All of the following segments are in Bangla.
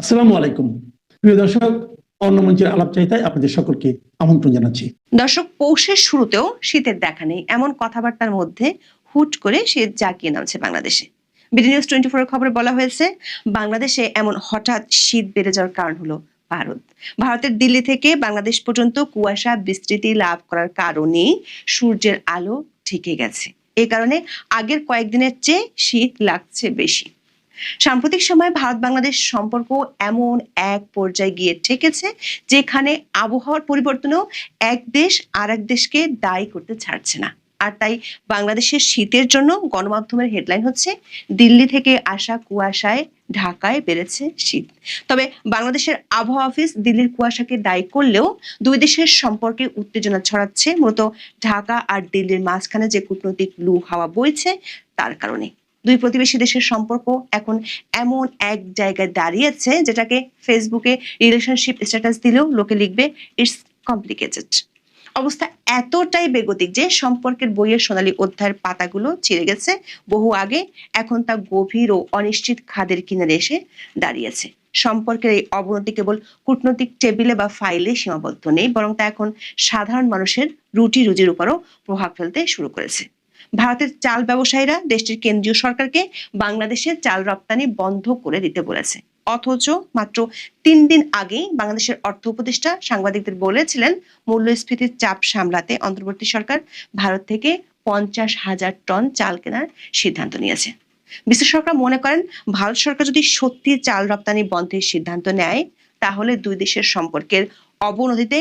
আসসালামু আলাইকুম। প্রিয় দর্শক, অন্য মঞ্চের আলাপচারিতায় আপনাদের সকলকে আমন্ত্রণ জানাচ্ছি। দর্শক, পৌষের শুরুতেও শীতের দেখা নেই এমন কথাবার্তার মধ্যে হুট করে শীত জাঁকিয়ে নামছে বাংলাদেশে। বিডি নিউজ 24 এর খবরে বলা হয়েছে, বাংলাদেশে এমন হঠাৎ শীত বেড়ে যাওয়ার কারণ হলো ভারত। ভারতের দিল্লি থেকে বাংলাদেশ পর্যন্ত কুয়াশা বিস্তৃতি লাভ করার কারণেই সূর্যের আলো ঢেকে গেছে। এই কারণে আগের কয়েকদিনের চেয়ে শীত লাগছে বেশি। সাম্প্রতিক সময়ে ভারত বাংলাদেশ সম্পর্ক এমন এক পর্যায়ে গিয়ে ঠেকেছে যেখানে আবহাওয়ার পরিবর্তনেও এক দেশ আর এক দেশকে দায়ী করতে ছাড়ছে না। আর তাই বাংলাদেশের শীতের জন্য গণমাধ্যমের হেডলাইন হচ্ছে, দিল্লি থেকে আসা কুয়াশায় ঢাকায় বেড়েছে শীত। তবে বাংলাদেশের আবহাওয়া অফিস দিল্লির কুয়াশাকে দায়ী করলেও দুই দেশের সম্পর্কে উত্তেজনা ছড়াচ্ছে মূলত ঢাকা আর দিল্লির মাঝখানে যে কূটনৈতিক লু হাওয়া বইছে তার কারণে। দুই প্রতিবেশী দেশের সম্পর্ক এখন এমন এক জায়গায় দাঁড়িয়েছে যেটাকে ফেসবুকে রিলেশনশিপ স্ট্যাটাস দিলেও লোকে লিখবে ইটস কমপ্লিকেটেড। অবস্থা এতটাই বেগতিক যে সম্পর্কের বইয়ের সোনালী অধ্যায়ের পাতাগুলো ছিঁড়ে গেছে বহু আগে, এখন তা গভীর ও অনিশ্চিত খাদের কিনারে এসে দাঁড়িয়েছে। সম্পর্কের এই অবনতি কেবল কূটনৈতিক টেবিলে বা ফাইলে সীমাবদ্ধ নেই, বরং তা এখন সাধারণ মানুষের রুটি রুজির উপরও প্রভাব ফেলতে শুরু করেছে। ভারতের চাল ব্যবসায়ীরা দেশটির কেন্দ্রীয় সরকারকে বাংলাদেশের চাল রপ্তানি বন্ধ করে দিতে বলেছে। অথচ মাত্র 3 দিন আগে বাংলাদেশের অর্থ উপদেষ্টা সাংবাদিকদের বলেছিলেন, মূল্যস্ফীতির চাপ সামলাতে অন্তর্বর্তী সরকার ভারত থেকে 50,000 টন চাল কেনার সিদ্ধান্ত নিয়েছে। বিশ্লেষকরা মনে করেন, ভারত সরকার যদি সত্যি চাল রপ্তানি বন্ধের সিদ্ধান্ত নেয় তাহলে দুই দেশের সম্পর্কের অবনতিতে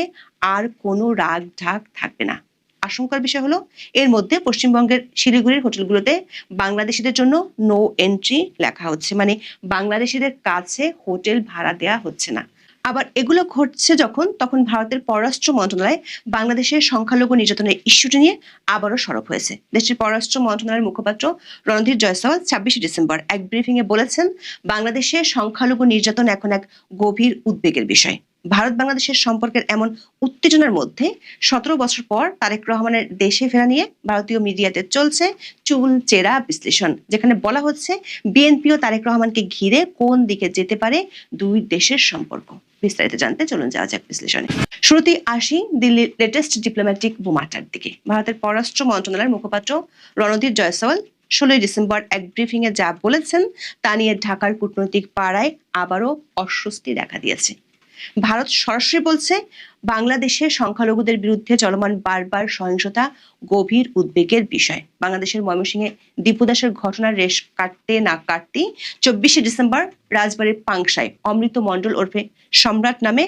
আর কোনো রাগ ঢাক থাকবে না। আশঙ্কার বিষয় হলো, এর মধ্যে পশ্চিমবঙ্গের শিলিগুড়ির হোটেলগুলোতে বাংলাদেশিদের জন্য নো এন্ট্রি লেখা হচ্ছে, মানে বাংলাদেশিদের কাছে হোটেল ভাড়া দেওয়া হচ্ছে না। আবার এগুলো ঘটছে যখন তখন ভারতের পররাষ্ট্র মন্ত্রণালয় বাংলাদেশের সংখ্যালঘু নির্যাতনের ইস্যুটি নিয়ে আবারও সরব হয়েছে। দেশটির পররাষ্ট্র মন্ত্রণালয়ের মুখপাত্র রণধীর জয়সওয়াল 26 ডিসেম্বর এক ব্রিফিংয়ে বলেছেন, বাংলাদেশে সংখ্যালঘু নির্যাতন এখন এক গভীর উদ্বেগের বিষয়। ভারত বাংলাদেশের সম্পর্কের এমন উত্তেজনার মধ্যে 17 বছর পর তারেক রহমানের দেশে ফেরা নিয়ে ভারতীয় মিডিয়াতে চলছে চুল চেরা বিশ্লেষণ, যেখানে বলা হচ্ছে বিএনপি ও তারেক রহমানকে ঘিরে কোন দিকে যেতে পারে দুই দেশের সম্পর্ক। বিস্তারিত জানতে চলুন যাওয়া যাক বিশ্লেষণে। শুরুতেই আসি দিল্লির লেটেস্ট ডিপ্লোম্যাটিক বোমাটার দিকে। ভারতের পররাষ্ট্র মন্ত্রণালয়ের মুখপাত্র রণধীর জয়সওয়াল 16 ডিসেম্বর এক ব্রিফিংয়ে যা বলেছেন তা নিয়ে ঢাকার কূটনৈতিক পাড়ায় আবারও অস্বস্তি দেখা দিয়েছে। ভারত সরাসরি বলছে, বাংলাদেশের সংখ্যালঘুদের বিরুদ্ধে চলমান বারবার সহিংসতা গভীর উদ্বেগের বিষয়। বাংলাদেশের ময়মনসিংহে দীপু দাসের ঘটনার রেশ কাটতে না কাটতেই 24 ডিসেম্বর রাজবাড়ির পাংশায় অমৃত মণ্ডল ওরফে সম্রাট নামে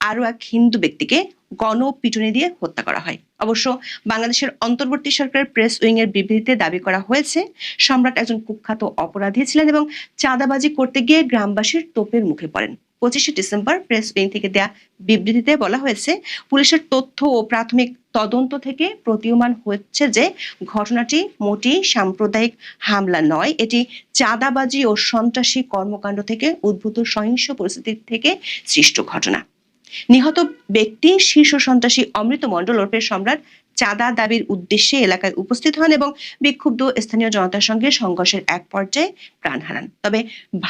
আরো এক হিন্দু ব্যক্তিকে গণপিটুনি দিয়ে হত্যা করা হয়। অবশ্য বাংলাদেশের অন্তর্বর্তী সরকারের প্রেস উইং এর বিবৃতিতে দাবি করা হয়েছে, সম্রাট একজন কুখ্যাত অপরাধী ছিলেন এবং চাঁদাবাজি করতে গিয়ে গ্রামবাসীর তোপের মুখে পড়েন। 25 ডিসেম্বর প্রেস উইং থেকে দেয়া বিবৃতিতে বলা হয়েছে, পুলিশের তথ্য ও প্রাথমিক তদন্ত থেকে প্রতীয়মান হচ্ছে যে ঘটনাটি মোটেই সাম্প্রদায়িক হামলা নয়, এটি চাঁদাবাজি ও সন্ত্রাসী কর্মকাণ্ড থেকে উদ্ভূত সহিংস পরিস্থিতি থেকে সৃষ্ট ঘটনা। নিহত ব্যক্তি শীর্ষ সন্ত্রাসী অমৃত মণ্ডল ওরফে সম্রাট চাঁদা দাবির উদ্দেশ্যে এলাকায় উপস্থিত হন এবং বিক্ষুব্ধ স্থানীয় জনতার সঙ্গে সংঘর্ষের এক পর্যায়ে প্রাণ হারান। তবে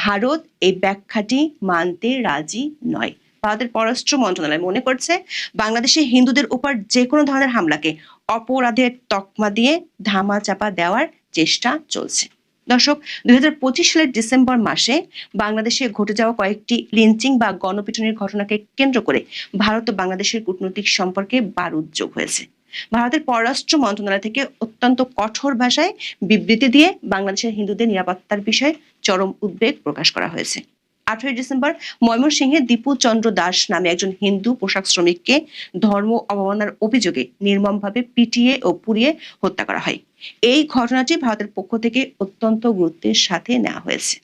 ভারত এই ব্যাখ্যাটি মানতে রাজি নয়। ভারতের পররাষ্ট্র মন্ত্রণালয় মনে করছে, বাংলাদেশে হিন্দুদের উপর যে কোনো ধরনের হামলাকে অপরাধের তকমা দিয়ে ধামাচাপা দেওয়ার চেষ্টা চলছে। দর্শক, 2025 সালের ডিসেম্বর মাসে বাংলাদেশে ঘটে যাওয়া কয়েকটি লিঞ্চিং বা গণপিটুনির ঘটনাকে কেন্দ্র করে ভারত ও বাংলাদেশের কূটনৈতিক সম্পর্কে বারুদ যোগ হয়েছে। ভারতের পররাষ্ট্র মন্ত্রণালয় থেকে অত্যন্ত কঠোর ভাষায় বিবৃতি দিয়ে বাংলাদেশের হিন্দুদের নিরাপত্তার বিষয়ে চরম উদ্বেগ প্রকাশ করা হয়েছে। 18 ডিসেম্বর ময়মনসিংহে দীপু চন্দ্র দাস নামে একজন হিন্দু পোশাক শ্রমিককে ধর্ম অবমাননার অভিযোগে নির্মমভাবে পিটিয়ে ও পুড়িয়ে হত্যা করা হয়। এই ঘটনাটি ভারতের পক্ষ থেকে অত্যন্ত গুরুত্বের সাথে নেওয়া হয়েছে।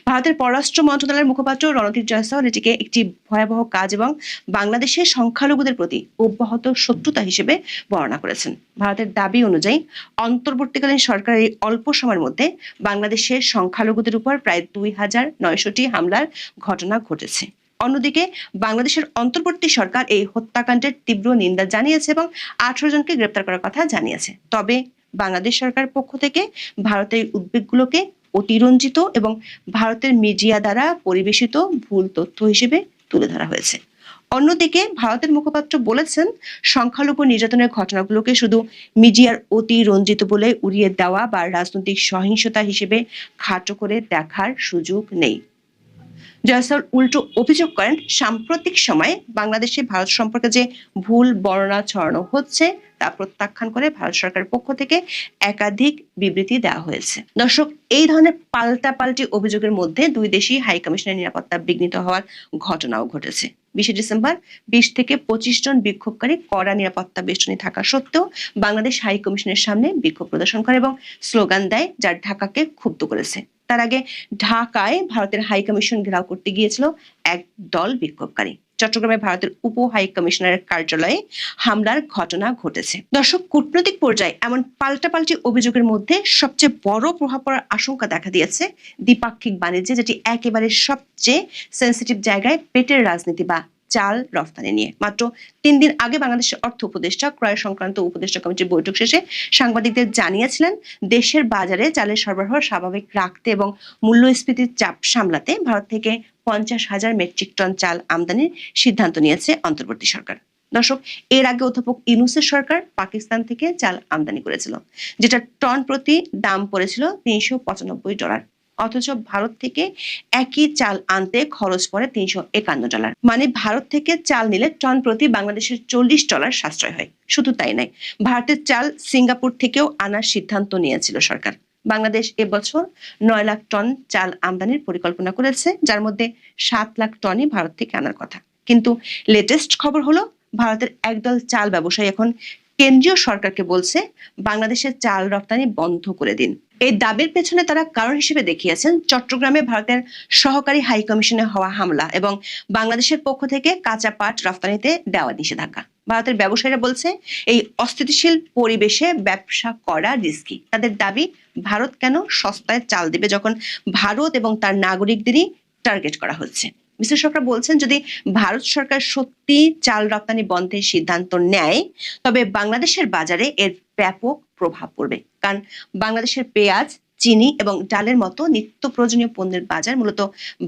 ভারতের পররাষ্ট্র মন্ত্রণালয়ের মুখপাত্র রণধীর জয়সওয়াল এটিকে একটি ভয়াবহ কাজ এবং বাংলাদেশের সংখ্যালঘুদের প্রতি অব্যাহত শত্রুতা হিসেবে বর্ণনা করেছেন। ভারতের দাবি অনুযায়ী অন্তর্বর্তীকালীন সরকারের এই অল্প সময়ের মধ্যে বাংলাদেশের সংখ্যালঘুদের উপর প্রায় 2,900টি হামলার ঘটনা ঘটেছে। অন্যদিকে বাংলাদেশের অন্তর্বর্তী সরকার এই হত্যাকাণ্ডের তীব্র নিন্দা জানিয়েছে এবং 18 জনকে গ্রেপ্তার করার কথা জানিয়েছে। তবে বাংলাদেশ সরকারের পক্ষ থেকে ভারতের উদ্বেগগুলোকে অতিরঞ্জিত এবং ভারতের মিডিয়া দ্বারা পরিবেশিত ভুল তথ্য হিসেবে তুলে ধরা হয়েছে। অন্যদিকে ভারতের মুখপাত্র বলেছেন, সংখ্যালঘু নির্যাতনের ঘটনাগুলোকে শুধু মিডিয়ার অতিরঞ্জিত বলে উড়িয়ে দেওয়া বা রাজনৈতিক সহিংসতা হিসেবে খাটো করে দেখার সুযোগ নেই। জয়সওয়াল উল্টো অভিযোগ করেন, সাম্প্রতিক সময়ে বাংলাদেশে ভারত সম্পর্কে যে ভুল বর্ণনা ছড়ানো হচ্ছে তা প্রত্যাখ্যান করে ভারত সরকারের পক্ষ থেকে একাধিক বিবৃতি দেওয়া হয়েছে। দর্শক, এই ধরনের পাল্টাপাল্টি অভিযোগের মধ্যে দুই দেশই হাই কমিশনের নিরাপত্তা বিঘ্নিত হওয়ার ঘটনাও ঘটেছে। 20 ডিসেম্বর 20 থেকে 25 জন বিক্ষোভকারী কড়া নিরাপত্তা বেষ্টনী থাকা সত্ত্বেও বাংলাদেশ হাই কমিশনের সামনে বিক্ষোভ প্রদর্শন করে এবং স্লোগান দেয়, যা ঢাকাকে ক্ষুব্ধ করেছে। তার আগে ঢাকায় ভারতের হাই কমিশন ঘেরাও করতে গিয়েছিল এক দল বিক্ষোভকারী। চট্টগ্রামে ভারতের উপ হাই কমিশনারের কার্যালয়ে হামলার ঘটনা ঘটেছে। দর্শক, কূটনৈতিক পর্যায়ে এমন পাল্টাপাল্টি অভিযোগের মধ্যে সবচেয়ে বড় প্রভাব পড়ার আশঙ্কা দেখা দিয়েছে দ্বিপাক্ষিক বাণিজ্যে, যেটি একেবারে সবচেয়ে সেন্সিটিভ জায়গায় পেটের রাজনীতি বা চাল রফতানি নিয়ে। মাত্র 3 দিন আগে বাংলাদেশের অর্থ উপদেষ্টা ক্রয় সংক্রান্ত উপদেষ্টা কমিটির বৈঠক শেষে সাংবাদিকদের জানিয়েছিলেন, দেশের বাজারে চালের সরবরাহ স্বাভাবিক রাখতে এবং মূল্যস্ফীতির চাপ সামলাতে ভারত থেকে 50,000 মেট্রিক টন চাল আমদানির সিদ্ধান্ত নিয়েছে অন্তর্বর্তী সরকার। দর্শক, এর আগে অধ্যাপক ইউনূসের সরকার পাকিস্তান থেকে চাল আমদানি করেছিল, যেটা টন প্রতি দাম পড়েছিল $395। অথচ ভারত থেকে একই চাল আনতে খরচ পড়ে $351। মানে ভারত থেকে চাল নিলে টন প্রতি বাংলাদেশের $40 সাশ্রয় হয়। শুধু তাই নয়, ভারতের চাল সিঙ্গাপুর থেকেও আনার সিদ্ধান্ত নিয়েছিল সরকার। বাংলাদেশ এবছর 9 লাখ টন চাল আমদানির পরিকল্পনা করেছে, যার মধ্যে 7 লাখ টনই ভারত থেকে আনার কথা। কিন্তু লেটেস্ট খবর হলো, ভারতের একদল চাল ব্যবসায়ী এখন কেন্দ্রীয় সরকারকে বলছে বাংলাদেশের চাল রপ্তানি বন্ধ করে দিন। এই দাবির পেছনে তারা কারণ হিসেবে দেখিয়েছেন চট্টগ্রামে ভারতের সহকারী হাই কমিশনে হওয়া হামলা এবং বাংলাদেশের পক্ষ থেকে কাঁচা পাট রপ্তানিতে দেওয়া নিষেধাজ্ঞা। ভারতের ব্যবসায়ীরা বলছে, এই অস্থিতিশীল পরিবেশে ব্যবসা করা রিস্কি। তাদের দাবি, ভারত কেন সস্তায় চাল দিবে যখন ভারত এবং তার নাগরিকদেরই টার্গেট করা হচ্ছে। বিশ্লেষকরা বলছেন, যদি ভারত সরকার সত্যি চাল রপ্তানি বন্ধের সিদ্ধান্ত নেয় তবে বাংলাদেশের বাজারে এর ব্যাপক প্রভাব পড়বে। কারণ বাংলাদেশের পেঁয়াজ, চিনি এবং ডালের মতো নিত্য প্রয়োজনীয় পণ্যের বাজার মূলত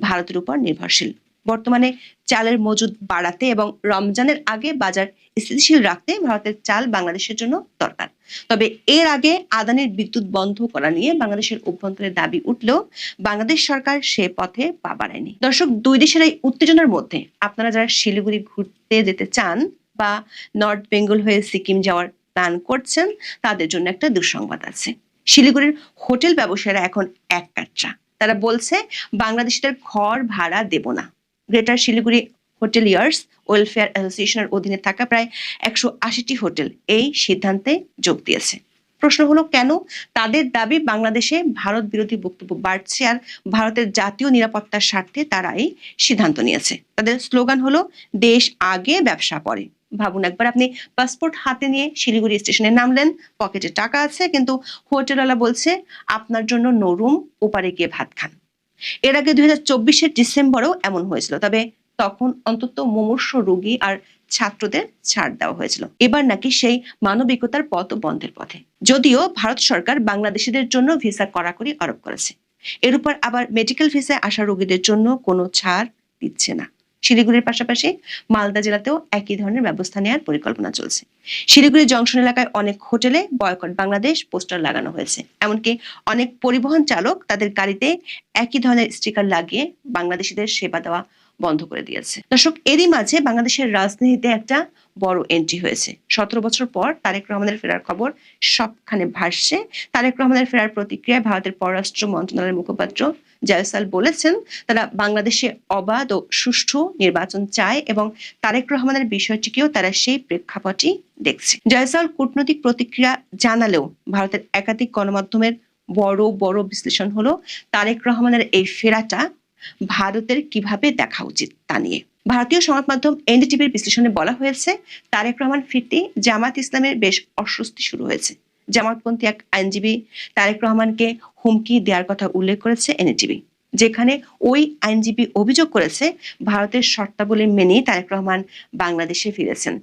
ভারতের উপর নির্ভরশীল। বর্তমানে চালের মজুদ বাড়াতে এবং রমজানের আগে বাজার স্থিতিশীল রাখতে ভারতের চাল বাংলাদেশের জন্য দরকার। তবে এর আগে আদানির বিদ্যুৎ বন্ধ করা নিয়ে বাংলাদেশের অভ্যন্তরে দাবি উঠলেও বাংলাদেশ সরকার সে পথে পা বাড়ায়নি। দর্শক, দুই দেশের এই উত্তেজনার মধ্যে আপনারা যারা শিলিগুড়ি ঘুরতে যেতে চান বা নর্থ বেঙ্গল হয়ে সিকিম যাওয়ার প্ল্যান করছেন, তাদের জন্য একটা দুঃসংবাদ আছে। শিলিগুড়ির হোটেল ব্যবসায়ীরা এখন এক কাটরা। তারা বলছে, বাংলাদেশিদের ঘর ভাড়া দেব না। গ্রেটার শিলিগুড়ি হোটেলিয়ার্স ওয়েলফেয়ার অ্যাসোসিয়েশনের অধীনে থাকা প্রায় 180টি হোটেল এই সিদ্ধান্তে যোগ দিয়েছে। প্রশ্ন হলো, কেন? তাদের দাবি, বাংলাদেশে ভারত বিরোধী বক্তব্য বাড়ছে আর ভারতের জাতীয় নিরাপত্তার স্বার্থে তারা এই সিদ্ধান্ত নিয়েছে। তাদের স্লোগান হলো, দেশ আগে ব্যবসা পরে। ভাবুন একবার, আপনি পাসপোর্ট হাতে নিয়ে শিলিগুড়ি স্টেশনে নামলেন, পকেটে টাকা আছে, কিন্তু হোটেলওয়ালা বলছে আপনার জন্য নরুম, ওপারে গিয়ে ভাত খান। এর আগে 2024 ডিসেম্বরেও এমন হয়েছিল, তবে তখন অন্তত মুমূর্ষ রোগী আর ছাত্রদের ছাড় দেওয়া হয়েছিল। এবার নাকি সেই মানবিকতার পথ বন্ধের পথে। যদিও ভারত সরকার বাংলাদেশিদের জন্য ভিসা কড়াকড়ি আরোপ করেছে, এর উপর আবার মেডিকেল ভিসায় আসা রোগীদের জন্য কোনো ছাড় দিচ্ছে না। শিলিগুড়ির পাশাপাশি মালদা জেলাতেও একই ধরনের ব্যবস্থা নেওয়ার পরিকল্পনা চলছে। শিলিগুড়ি জংশন এলাকায় অনেক হোটেলে বয়কট বাংলাদেশ পোস্টার লাগানো হয়েছে। এমনকি অনেক পরিবহন চালক তাদের গাড়িতে একই ধরনের স্টিকার লাগিয়ে বাংলাদেশিদের সেবা দেওয়া বন্ধ করে দিয়েছে। দর্শক, এরই মাঝে বাংলাদেশের রাজনীতিতে একটা বড় এন্ট্রি হয়েছে। 17 বছর পর তারেক রহমানের ফেরার খবর সবখানে ভাসছে। তারেক রহমানের ফেরার প্রতিক্রিয়ায় ভারতের পররাষ্ট্র মন্ত্রণালয়ের মুখপাত্র জয়সওয়াল বলেছেন, তারা বাংলাদেশে অবাধ ও সুষ্ঠু নির্বাচন চায় এবং তারেক রহমানের বিষয়টিকেও তারা সেই প্রেক্ষাপটই দেখছে। জয়সওয়াল কূটনৈতিক প্রতিক্রিয়া জানালেও ভারতের একাধিক গণমাধ্যমের বড় বিশ্লেষণ হলো, তারেক রহমানের এই ফেরাটা ভারতের কিভাবে দেখা উচিত তা নিয়ে। ভারতীয় সংবাদ মাধ্যম এনডিটিভির বিশ্লেষণে বলা হয়েছে, তারেক রহমান ফিরতে জামাত ইসলামের বেশ অস্বস্তি শুরু হয়েছে। জামাতপন্থী এক আইনজীবী তারেক রহমানকে হুমকি দেওয়ার কথা উল্লেখ করেছে এনডিটিভি, যেখানে ওই আইনজীবী অভিযোগ করেছে ভারতের শর্তাবলী মেনেই তারেক রহমান বাংলাদেশে ফিরেছেন।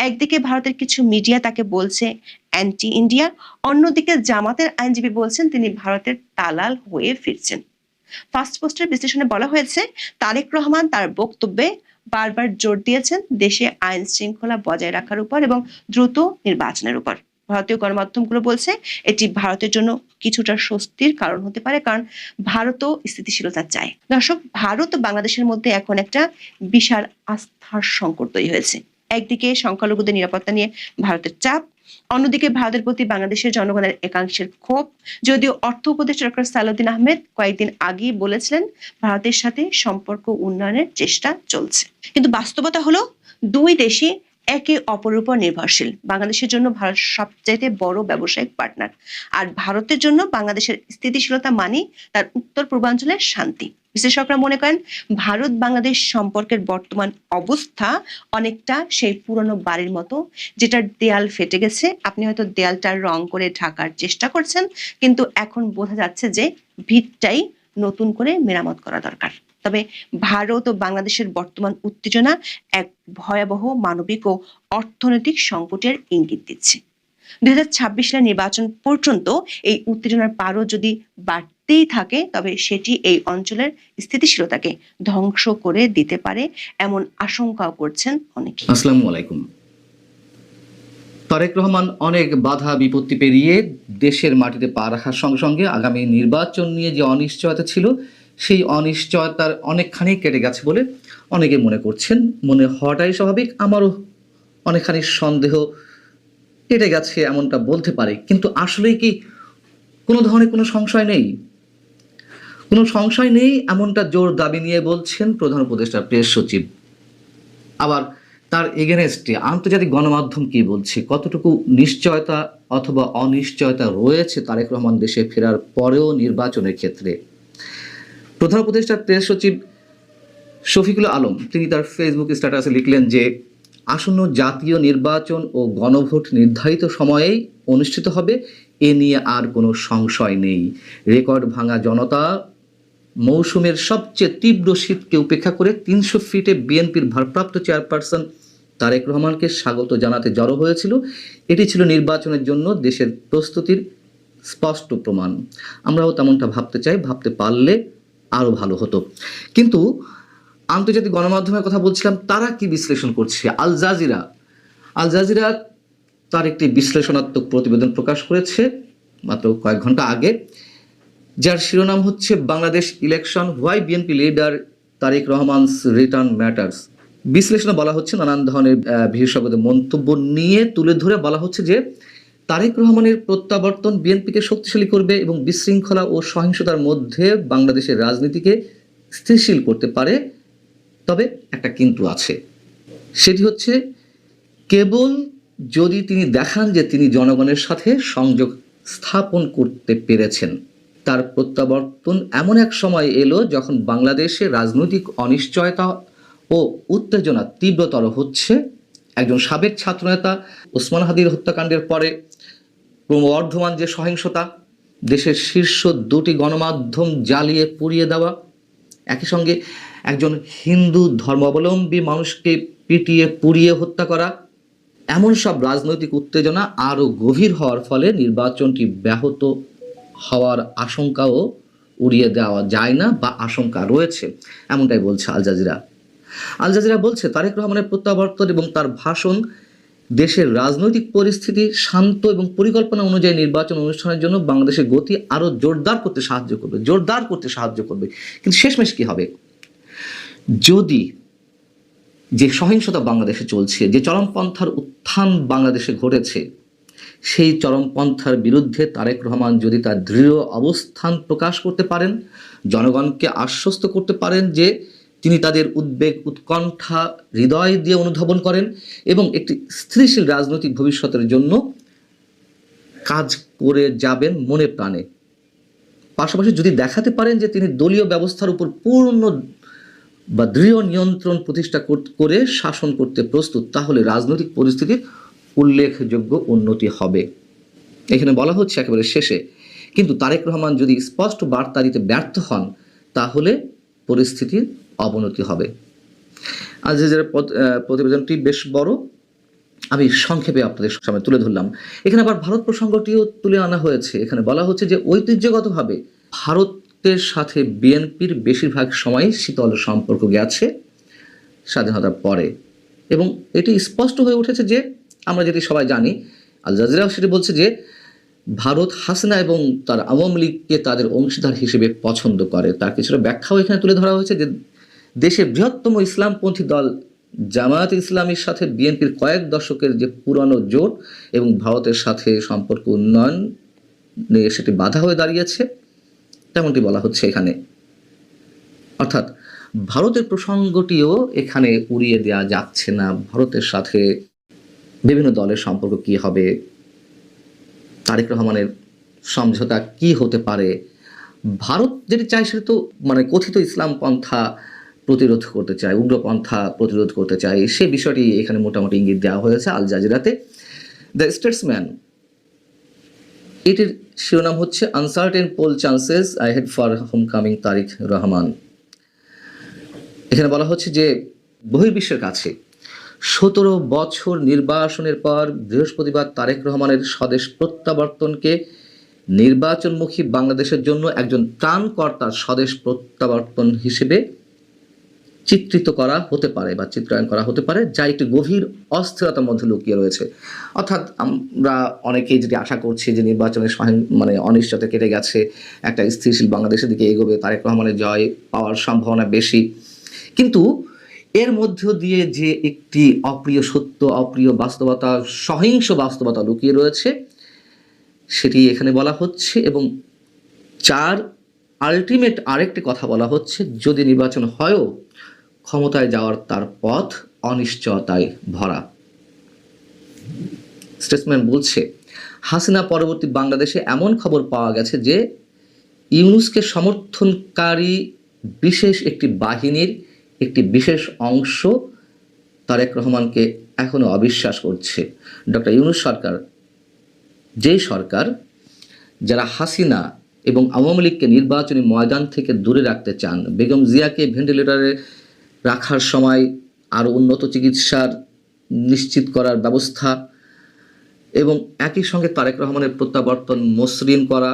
একদিকে ভারতের কিছু মিডিয়া তাকে বলছে অ্যান্টি ইন্ডিয়া, অন্যদিকে জামাতের আইনজীবী বলছেন তিনি ভারতের দালাল হয়ে ফিরছেন। ফার্স্ট পোস্টের বিশ্লেষণে বলা হয়েছে, তারেক রহমান তার বক্তব্যে বারবার জোর দিয়েছেন দেশে আইন শৃঙ্খলা বজায় রাখার উপর এবং দ্রুত নির্বাচনের উপর। ভারতীয় গণমাধ্যমগুলো বলছে এটি ভারতের জন্য কিছুটা স্বস্তির কারণ হতে পারে, কারণ ভারতও স্থিতিশীলতা চায়। দর্শক, ভারত ও বাংলাদেশের মধ্যে এখন একটা বিশাল আস্থার সংকট তৈরি হয়েছে। একদিকে সংখ্যালঘুদের নিরাপত্তা নিয়ে ভারতের চাপ, অন্যদিকে ভারতের প্রতি বাংলাদেশের জনগণের একাংশের ক্ষোভ। যদিও অর্থ উপদেষ্টা ডক্টর সালাউদ্দিন আহমেদ কয়েকদিন আগেই বলেছিলেন ভারতের সাথে সম্পর্ক উন্নয়নের চেষ্টা চলছে, কিন্তু বাস্তবতা হলো দুই দেশই একে অপরের উপর নির্ভরশীল। বাংলাদেশের জন্য ভারত সবচাইতে বড় ব্যবসায়িক পার্টনার, আর ভারতের জন্য বাংলাদেশের স্থিতিশীলতা মানে তার উত্তর পূর্বাঞ্চলের শান্তি। বিশেষজ্ঞরা মনে করেন ভারত বাংলাদেশ সম্পর্কের বর্তমান অবস্থা অনেকটা সেই পুরনো বাড়ির মতো, যেটার দেয়াল ফেটে গেছে। আপনি হয়তো দেয়ালটার রং করে ঢাকার চেষ্টা করছেন, কিন্তু এখন বোঝা যাচ্ছে যে ভিতটাই নতুন করে মেরামত করা দরকার। তবে ভারত ও বাংলাদেশের বর্তমান উত্তেজনা এক ভয়াবহ মানবিক ও অর্থনৈতিক সংকটের ইঙ্গিত দিচ্ছে। 2026 সালের নির্বাচন পর্যন্ত এই উত্তেজনার পারও যদি বাড়তেই থাকে, তবে সেটি এই অঞ্চলের স্থিতিশীলতাকে ধ্বংস করে দিতে পারে, এমন আশঙ্কাও করছেন অনেকে। আসসালামু আলাইকুম। তারেক রহমান অনেক বাধা বিপত্তি পেরিয়ে দেশের মাটিতে পা রাখার সঙ্গে সঙ্গে আগামী নির্বাচন নিয়ে যে অনিশ্চয়তা ছিল, সেই অনিশ্চয়তার অনেকখানি কেটে গেছে বলে অনেকে মনে করছেন। মনে হওয়াটাই স্বাভাবিক। আমারও অনেকখানি সন্দেহ কেটে গেছে এমনটা বলতে পারে, কিন্তু আসলেই কি কোনো ধরনের কোনো সংশয় নেই? কোনো সংশয় নেই এমনটা জোর দাবি নিয়ে বলছেন প্রধান উপদেষ্টা প্রেস সচিব। আবার তার এগেনস্টে আন্তর্জাতিক গণমাধ্যম কি বলছে, কতটুকু নিশ্চয়তা অথবা অনিশ্চয়তা রয়েছে তারেক রহমান দেশে ফেরার পরেও নির্বাচনের ক্ষেত্রে। প্রধান উপদেষ্টা প্রেস সচিব শফিকুল আলম তিনি তার ফেসবুক স্ট্যাটাসে লিখলেন যে আসন্ন জাতীয় নির্বাচন ও গণভোট নির্ধারিত সময়েই অনুষ্ঠিত হবে, এ নিয়ে আর কোনো সংশয় নেই। রেকর্ড ভাঙা জনতা মৌসুমের সবচেয়ে তীব্র শীতকে উপেক্ষা করে 300 ফিটে বিএনপির ভারপ্রাপ্ত চেয়ারপারসন তারেক রহমানকে স্বাগত জানাতে জড়ো হয়েছিল। এটি ছিল নির্বাচনের জন্য দেশের প্রস্তুতির স্পষ্ট প্রমাণ। আমরাও তেমনটা ভাবতে চাই, ভাবতে পারলে আরও ভালো হতো। কিন্তু আন্তর্জাতিক গণমাধ্যমের কথা বলছিলাম, তারা কি বিশ্লেষণ করছে? আল জাজিরা তার একটি বিশ্লেষণাত্মক প্রতিবেদন প্রকাশ করেছে মাত্র কয়েক ঘন্টা আগে, যার শিরোনাম হচ্ছে Bangladesh election, why BNP leader Tarique Rahman's return matters. বিশ্লেষণে বলা হচ্ছে, নানান ধরনের বিশেষজ্ঞদের মন্তব্য নিয়ে তুলে ধরে বলা হচ্ছে যে তারেক রহমানের প্রত্যাবর্তন বিএনপিকে শক্তিশালী করবে এবং বিশৃঙ্খলা ও সহিংসতার মধ্যে বাংলাদেশের রাজনীতিকে স্থিতিশীল করতে পারে। তবে একটা কিন্তু আছে, সেটি হচ্ছে কেবল যদি তিনি দেখান যে তিনি জনগণের সাথে সংযোগ স্থাপন করতে পেরেছেন। তার প্রত্যাবর্তন এমন এক সময় এলো যখন বাংলাদেশে রাজনৈতিক অনিশ্চয়তা ও উত্তেজনা তীব্রতর হচ্ছে। একজন সাবেক ছাত্রনেতা ওসমান হাদির হত্যাকাণ্ডের পরে ক্রমবর্ধমান যে সহিংসতা, দেশের শীর্ষ দুটি গণমাধ্যম জ্বালিয়ে পুড়িয়ে দেওয়া, একই সঙ্গে একজন হিন্দু ধর্মাবলম্বী মানুষকে পিটিয়ে পুড়িয়ে হত্যা করা, এমন সব রাজনৈতিক উত্তেজনা আরও গভীর হওয়ার ফলে নির্বাচনটি ব্যাহত হওয়ার আশঙ্কাও উড়িয়ে দেওয়া যায় না বা আশঙ্কা রয়েছে, এমনটাই বলছে আল জাজিরা বলছে তারেক রহমানের প্রত্যাবর্তন এবং তার ভাষণ দেশের রাজনৈতিক পরিস্থিতি শান্ত এবং পরিকল্পনা অনুযায়ী নির্বাচন অনুষ্ঠানের জন্য বাংলাদেশের গতি আরও জোরদার করতে সাহায্য করবে। কিন্তু শেষমেশ কি হবে? যদি যে সহিংসতা বাংলাদেশে চলছে, যে চরমপন্থার উত্থান বাংলাদেশে ঘটেছে, সেই চরমপন্থার বিরুদ্ধে তারেক রহমান যদি তার দৃঢ় অবস্থান প্রকাশ করতে পারেন, জনগণকে আশ্বস্ত করতে পারেন যে তিনি তাদের উদ্বেগ উৎকণ্ঠা হৃদয় দিয়ে অনুধাবন করেন এবং একটি স্থিতিশীল রাজনৈতিক ভবিষ্যতের জন্য কাজ করে যাবেন মনে প্রাণে, পাশাপাশি যদি দেখাতে পারেন যে তিনি দলীয় ব্যবস্থার উপর পূর্ণ বা দৃঢ় নিয়ন্ত্রণ প্রতিষ্ঠা করে শাসন করতে প্রস্তুত, তাহলে রাজনৈতিক পরিস্থিতির উল্লেখযোগ্য উন্নতি হবে। এখানে বলা হচ্ছে একেবারে শেষে, কিন্তু তারেক রহমান যদি স্পষ্ট বার্তা দিতে ব্যর্থ হন, তাহলে পরিস্থিতির অবনতি হবে। আজ যে প্রতিবেদনটি বেশ বড়, আমি সংক্ষেপে আপনাদের সামনে তুলে ধরলাম। এখানে আবার ভারত প্রসঙ্গটিও তুলে আনা হয়েছে। এখানে বলা হচ্ছে যে ঐতিহ্যগতভাবে ভারতের সাথে বিএনপির বেশিরভাগ সময় শীতল সম্পর্ক গেছে স্বাধীনতার পরে, এবং এটি স্পষ্ট হয়ে উঠেছে যে আমরা যেটি সবাই জানি, আল জাজিরাও সেটি বলছে যে ভারত হাসিনা এবং তার আওয়ামী লীগকে তাদের অংশীদার হিসেবে পছন্দ করে। তার কিছুটা ব্যাখ্যাও এখানে তুলে ধরা হয়েছে যে দেশের বৃহত্তম ইসলামপন্থী দল জামায়াত ইসলামীর সাথে বিএনপির কয়েক দশকের যে পুরনো জোট এবং ভারতের সাথে সম্পর্ক উন্নয়ন সেটি বাধা হয়ে দাঁড়িয়েছে, তেমনটি বলা হচ্ছে এখানে। অর্থাৎ ভারতের প্রসঙ্গটিও এখানে উড়িয়ে দেওয়া যাচ্ছে না। ভারতের সাথে বিভিন্ন দলের সম্পর্ক কি হবে, তারেক রহমানের সমঝোতা কি হতে পারে, ভারত যেটি চায় সেটা তো কথিত ইসলাম পন্থা প্রতিরোধ করতে চায়, উগ্রপন্থা প্রতিরোধ করতে চায়, সে বিষয়টি এখানে মোটামুটি ইঙ্গিত দেওয়া হয়েছে আল জাজিরাতে। দ্য স্টেটসম্যান এটির শিরোনাম হচ্ছে uncertain poll chances eye head for homecoming Tarique Rahman. এখানে বলা হচ্ছে যে বহির্বিশ্বের কাছে 17 বছর নির্বাসনের পর বৃহস্পতিবার তারেক রহমানের স্বদেশ প্রত্যাবর্তনকে নির্বাচনমুখী বাংলাদেশের জন্য একজন ত্রাণকর্তার স্বদেশ প্রত্যাবর্তন হিসেবে চিত্রিত করা হতে পারে বা চিত্রায়ন করা হতে পারে, যা একটি গভীর অস্থিরতার মধ্যে লুকিয়ে রয়েছে। অর্থাৎ আমরা অনেকেই যেটি আশা করছি যে নির্বাচনের অনিশ্চয়তা কেটে গেছে, একটা স্থিতিশীল বাংলাদেশের দিকে এগোবে, তারেক রহমানের জয় পাওয়ার সম্ভাবনা বেশি, কিন্তু এর মধ্য দিয়ে যে একটি অপ্রিয় সত্য, অপ্রিয় বাস্তবতা, সহিংস বাস্তবতা লুকিয়ে রয়েছে সেটি এখানে বলা হচ্ছে। এবং আলটিমেট আরেকটি কথা বলা হচ্ছে, যদি নির্বাচন হয়ও ক্ষমতায় যাওয়ার তার পথ অনিশ্চয়তায় ভরা। স্টেটসম্যান বলছে হাসিনা পরবর্তী বাংলাদেশে এমন খবর পাওয়া গেছে যে ইউনূসকে সমর্থনকারী বিশেষ একটি বাহিনীর একটি বিশেষ অংশ তারেক রহমানকে এখনো অবিশ্বাস করছে। ডক্টর ইউনূস সরকার, যেই সরকার যারা হাসিনা এবং আওয়ামী লীগকে নির্বাচনী ময়দান থেকে দূরে রাখতে চান, বেগম জিয়াকে ভেন্টিলেটরে রাখার সময় আরও উন্নত চিকিৎসার নিশ্চিত করার ব্যবস্থা এবং একই সঙ্গে তারেক রহমানের প্রত্যাবর্তন মসৃণ করা,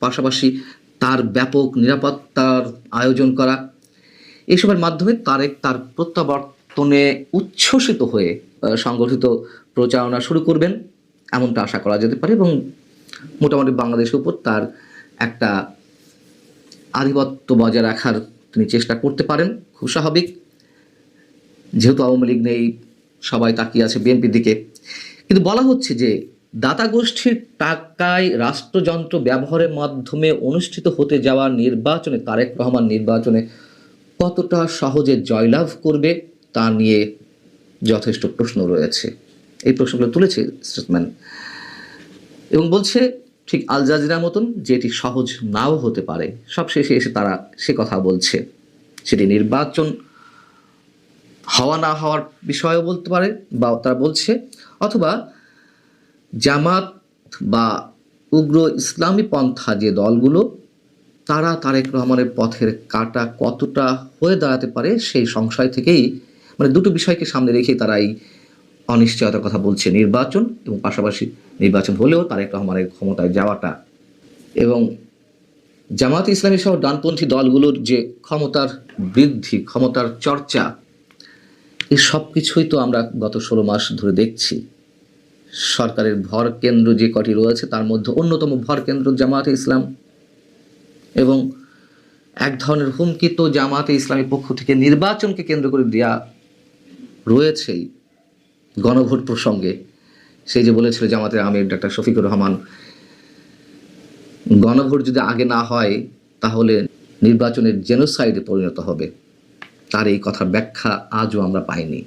পাশাপাশি তার ব্যাপক নিরাপত্তার আয়োজন করা, এসবের মাধ্যমে তারেক তার প্রত্যাবর্তনে উচ্ছ্বসিত হয়ে সংগঠিত প্রচারণা শুরু করবেন, এমনটা আশা করা যেতে পারে। এবং মোটামুটি বাংলাদেশের উপর তার একটা আধিপত্য বজায় রাখার তিনি চেষ্টা করতে পারেন, খুব স্বাভাবিক, যেহেতু আওয়ামী লীগ নেই, সবাই তাকিয়ে আছে বিএনপির দিকে। কিন্তু বলা হচ্ছে যে দাতা গোষ্ঠীর টাকায় রাষ্ট্রযন্ত্র ব্যবহারের মাধ্যমে অনুষ্ঠিত হতে যাওয়া নির্বাচনে তারেক রহমান নির্বাচনে কতটা সহজে জয়লাভ করবে তা নিয়ে যথেষ্ট প্রশ্ন রয়েছে। এই প্রশ্নগুলো তুলেছে স্টেটসম্যান এবং বলছে ঠিক আল জাজিরার মতন যে এটি সহজ নাও হতে পারে। সবশেষে এসে তারা সে কথা বলছে, সেটি নির্বাচন হওয়া না হওয়ার বিষয়েও বলতে পারে, বা তারা বলছে অথবা জামাত বা উগ্র ইসলামী পন্থা যে দলগুলো, তারা তারেক রহমানের পথের কাঁটা কতটা হয়ে দাঁড়াতে পারে সেই সংশয় থেকেই, দুটো বিষয়কে সামনে রেখেই তারা এই অনিশ্চয়তার কথা বলছে, নির্বাচন এবং পাশাপাশি নির্বাচন হলেও তারেক রহমানের ক্ষমতায় যাওয়াটা। এবং জামাত ইসলামী সহ ডানপন্থী দলগুলোর যে ক্ষমতার বৃদ্ধি, ক্ষমতার চর্চা, এই সব কিছুই তো আমরা গত 16 মাস ধরে দেখছি। সরকারের ভর কেন্দ্র যে কটি রয়েছে তার মধ্যে অন্যতম ভর কেন্দ্র জামাতে ইসলাম, এবং এক ধরনের হুমকি তো জামাতে ইসলামের পক্ষ থেকে নির্বাচনকে কেন্দ্র করে দেয়া রয়েছেই। গণভোট প্রসঙ্গে সেই যে বলেছিল জামাতের আমির ডক্টর শফিকুর রহমান, গণভোট যদি আগে না হয় তাহলে নির্বাচনের জেনোসাইডে পরিণত হবে, তার এই কথার ব্যাখ্যা আজও আমরা পাইনি।